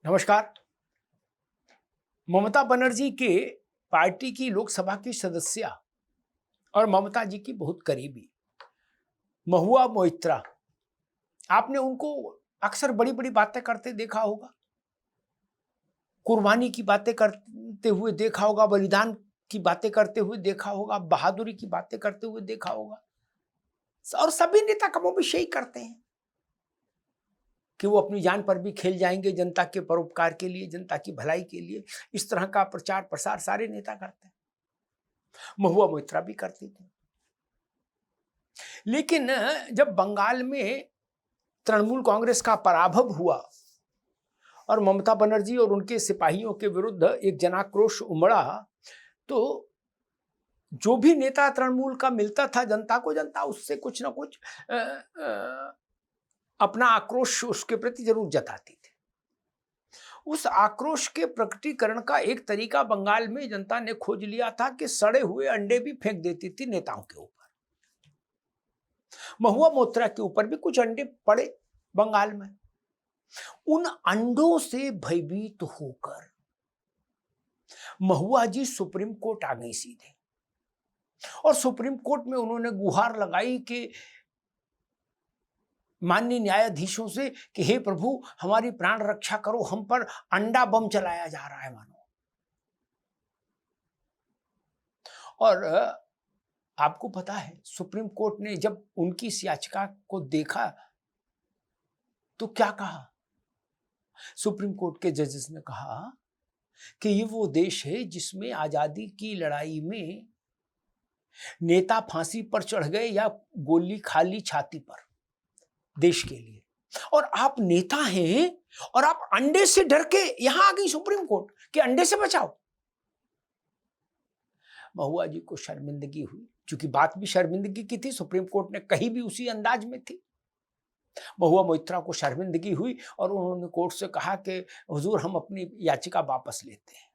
नमस्कार। ममता बनर्जी के पार्टी की लोकसभा की सदस्या और ममता जी की बहुत करीबी महुआ मोइत्रा, आपने उनको अक्सर बड़ी बड़ी बातें करते देखा होगा, कुर्बानी की बातें करते हुए देखा होगा, बलिदान की बातें करते हुए देखा होगा, बहादुरी की बातें करते हुए देखा होगा। और सभी नेता कमोबेश यही करते हैं कि वो अपनी जान पर भी खेल जाएंगे जनता के परोपकार के लिए, जनता की भलाई के लिए। इस तरह का प्रचार प्रसार सारे नेता करते हैं, महुआ मोइत्रा भी करती थी। लेकिन जब बंगाल में तृणमूल कांग्रेस का पराभव हुआ और ममता बनर्जी और उनके सिपाहियों के विरुद्ध एक जनाक्रोश उमड़ा, तो जो भी नेता तृणमूल का मिलता था जनता को, जनता उससे कुछ ना कुछ अपना आक्रोश उसके प्रति जरूर जताती थी। उस आक्रोश के प्रकटीकरण का एक तरीका बंगाल में जनता ने खोज लिया था कि सड़े हुए अंडे भी फेंक देती थी नेताओं के ऊपर। महुआ मोइत्रा के ऊपर भी कुछ अंडे पड़े बंगाल में। उन अंडों से भयभीत होकर महुआ जी सुप्रीम कोर्ट आ गई सीधे, और सुप्रीम कोर्ट में उन्होंने गुहार लगाई कि माननीय न्यायाधीशों से कि हे प्रभु हमारी प्राण रक्षा करो, हम पर अंडा बम चलाया जा रहा है मानो। और आपको पता है सुप्रीम कोर्ट ने जब उनकी इस याचिका को देखा तो क्या कहा? सुप्रीम कोर्ट के जजेस ने कहा कि ये वो देश है जिसमें आजादी की लड़ाई में नेता फांसी पर चढ़ गए या गोली खा ली छाती पर देश के लिए, और आप नेता हैं और आप अंडे से डर के यहां आ गई सुप्रीम कोर्ट कि अंडे से बचाओ। महुआ जी को शर्मिंदगी हुई, क्योंकि बात भी शर्मिंदगी की थी, सुप्रीम कोर्ट ने कही भी उसी अंदाज में थी। महुआ मोइत्रा को शर्मिंदगी हुई और उन्होंने कोर्ट से कहा कि हुजूर हम अपनी याचिका वापस लेते हैं।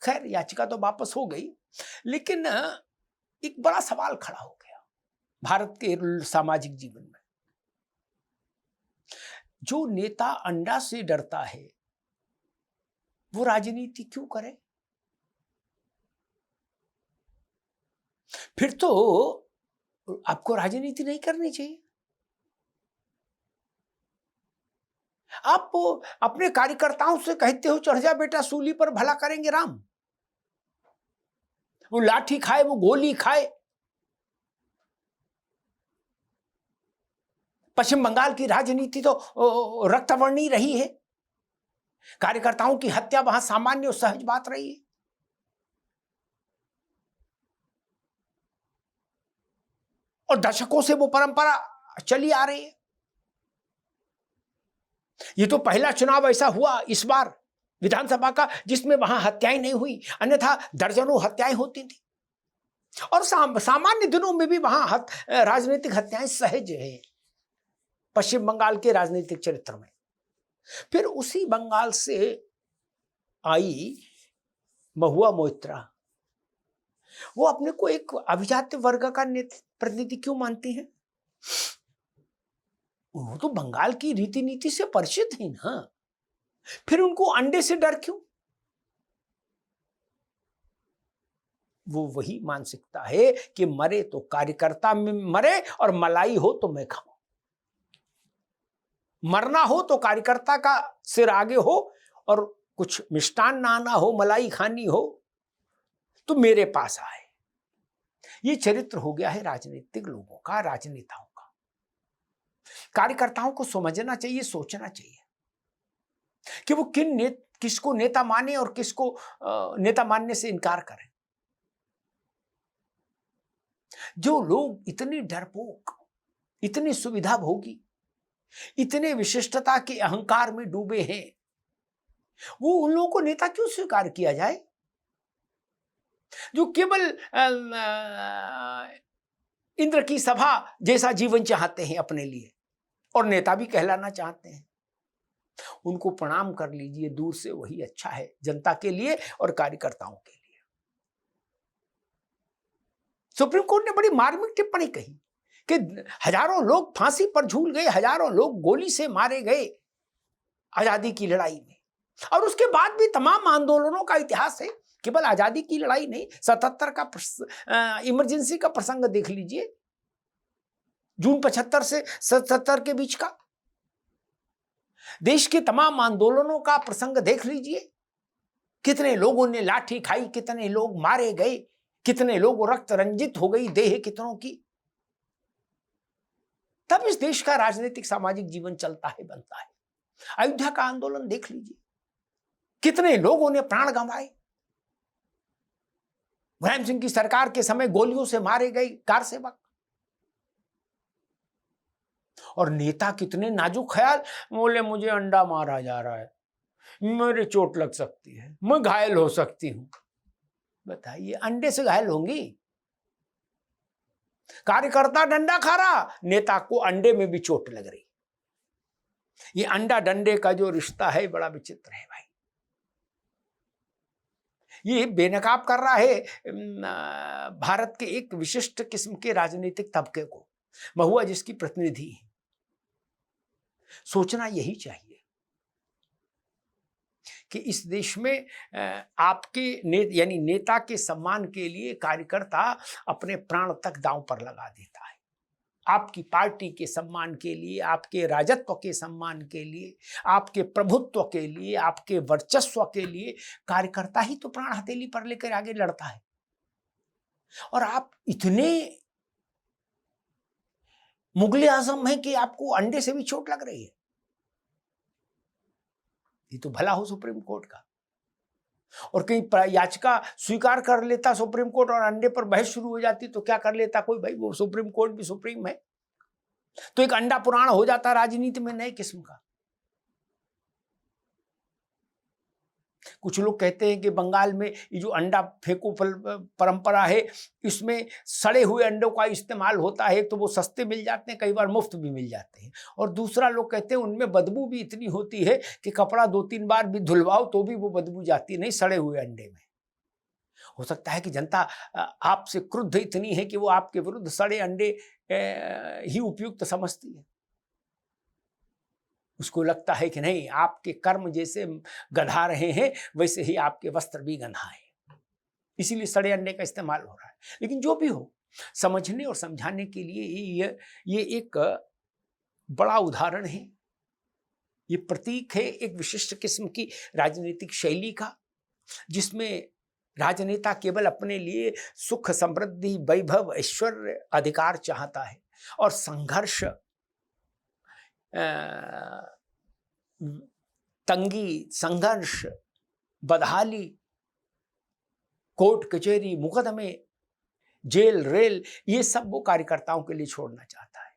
खैर याचिका तो वापस हो गई, लेकिन एक बड़ा सवाल खड़ा हो गया भारत के सामाजिक जीवन में। जो नेता अंडा से डरता है वो राजनीति क्यों करे? फिर तो आपको राजनीति नहीं करनी चाहिए। आप अपने कार्यकर्ताओं से कहते हो चढ़ जा बेटा सूली पर, भला करेंगे राम। वो लाठी खाए, वो गोली खाए। पश्चिम बंगाल की राजनीति तो रक्तवर्णी रही है, कार्यकर्ताओं की हत्या वहां सामान्य और सहज बात रही है। और दशकों से वो परंपरा चली आ रही है। ये तो पहला चुनाव ऐसा हुआ इस बार विधानसभा का जिसमें वहां हत्याएं नहीं हुई, अन्यथा दर्जनों हत्याएं होती थी। और सामान्य दिनों में भी वहां राजनीतिक हत्याएं सहज है पश्चिम बंगाल के राजनीतिक चरित्र में। फिर उसी बंगाल से आई महुआ मोइत्रा, वो अपने को एक अभिजात वर्ग का प्रतिनिधि क्यों मानती हैं? वो तो बंगाल की रीति नीति से परिचित है ना, फिर उनको अंडे से डर क्यों? वो वही मानसिकता है कि मरे तो कार्यकर्ता में मरे और मलाई हो तो मैं खाऊं। मरना हो तो कार्यकर्ता का सिर आगे हो और कुछ मिष्टान आना हो, मलाई खानी हो तो मेरे पास आए। ये चरित्र हो गया है राजनीतिक लोगों का, राजनेताओं का। कार्यकर्ताओं को समझना चाहिए, सोचना चाहिए कि वो किसको नेता माने और किसको नेता मानने से इनकार करें। जो लोग इतने डरपोक, इतनी सुविधा भोगी, इतने विशिष्टता के अहंकार में डूबे हैं, वो उन लोगों को नेता क्यों स्वीकार किया जाए? जो केवल इंद्र की सभा जैसा जीवन चाहते हैं अपने लिए और नेता भी कहलाना चाहते हैं, उनको प्रणाम कर लीजिए दूर से, वही अच्छा है जनता के लिए और कार्यकर्ताओं के लिए। सुप्रीम कोर्ट ने बड़ी मार्मिक टिप्पणी कही कि हजारों लोग फांसी पर झूल गए, हजारों लोग गोली से मारे गए, आजादी की लड़ाई में। और उसके बाद भी तमाम आंदोलनों का इतिहास है, केवल आजादी की लड़ाई नहीं। 77 का इमरजेंसी का प्रसंग देख लीजिए, जून 75 से 77 के बीच का देश के तमाम आंदोलनों का प्रसंग देख लीजिए। कितने लोगों ने लाठी खाई, कितने लोग मारे गए, कितने लोग रक्त रंजित हो गई देह कितनों की। तब इस देश का राजनीतिक सामाजिक जीवन चलता है, बनता है। अयोध्या का आंदोलन देख लीजिए, कितने लोगों ने प्राण गंवाए। मुलायम सिंह की सरकार के समय गोलियों से मारे गए कार सेवक। और नेता कितने नाजुक ख्याल, बोले मुझे अंडा मारा जा रहा है, मेरे चोट लग सकती है, मैं घायल हो सकती हूं। बताइए, अंडे से घायल होंगी? कार्यकर्ता डंडा खा रहा, नेता को अंडे में भी चोट लग रही। ये अंडा डंडे का जो रिश्ता है बड़ा विचित्र है भाई। ये बेनकाब कर रहा है भारत के एक विशिष्ट किस्म के राजनीतिक तबके को। महुआ जिसकी प्रतिनिधि है, सोचना यही चाहिए कि इस देश में आपके यानी नेता के सम्मान के लिए कार्यकर्ता अपने प्राण तक दांव पर लगा देता है। आपकी पार्टी के सम्मान के लिए, आपके राजत्व के सम्मान के लिए, आपके प्रभुत्व के लिए, आपके वर्चस्व के लिए कार्यकर्ता ही तो प्राण हथेली पर लेकर आगे लड़ता है। और आप इतने मुगले आजम हैं कि आपको अंडे से भी चोट लग रही है। ये तो भला हो सुप्रीम कोर्ट का। और कहीं याचिका स्वीकार कर लेता सुप्रीम कोर्ट और अंडे पर बहस शुरू हो जाती तो क्या कर लेता कोई, भाई वो सुप्रीम कोर्ट भी सुप्रीम है। तो एक अंडा पुराण हो जाता राजनीति में नए किस्म का। कुछ लोग कहते हैं कि बंगाल में ये जो अंडा फेंको परंपरा है, इसमें सड़े हुए अंडों का इस्तेमाल होता है। तो वो सस्ते मिल जाते हैं, कई बार मुफ्त भी मिल जाते हैं। और दूसरा लोग कहते हैं उनमें बदबू भी इतनी होती है कि कपड़ा 2-3 बार भी धुलवाओ तो भी वो बदबू जाती नहीं सड़े हुए अंडे में। हो सकता है कि जनता आपसे क्रुद्ध इतनी है कि वो आपके विरुद्ध सड़े अंडे ही उपयुक्त समझती है। उसको लगता है कि नहीं, आपके कर्म जैसे गंधा रहे हैं वैसे ही आपके वस्त्र भी गंधाए, इसीलिए सड़े अंडे का इस्तेमाल हो रहा है। लेकिन जो भी हो, समझने और समझाने के लिए ये एक बड़ा उदाहरण है। ये प्रतीक है एक विशिष्ट किस्म की राजनीतिक शैली का, जिसमें राजनेता केवल अपने लिए सुख, समृद्धि, वैभव, ऐश्वर्य, अधिकार चाहता है और संघर्ष, तंगी, संघर्ष, बदहाली, कोर्ट कचहरी, मुकदमे, जेल, रेल, ये सब वो कार्यकर्ताओं के लिए छोड़ना चाहता है।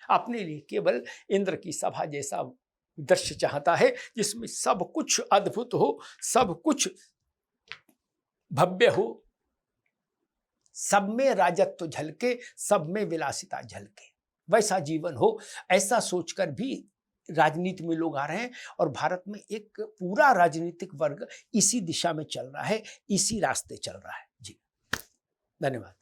अपने लिए केवल इंद्र की सभा जैसा दृश्य चाहता है, जिसमें सब कुछ अद्भुत हो, सब कुछ भव्य हो, सब में राजत्व झलके, सब में विलासिता झलके, वैसा जीवन हो। ऐसा सोचकर भी राजनीति में लोग आ रहे हैं और भारत में एक पूरा राजनीतिक वर्ग इसी दिशा में चल रहा है, इसी रास्ते चल रहा है। जी, धन्यवाद।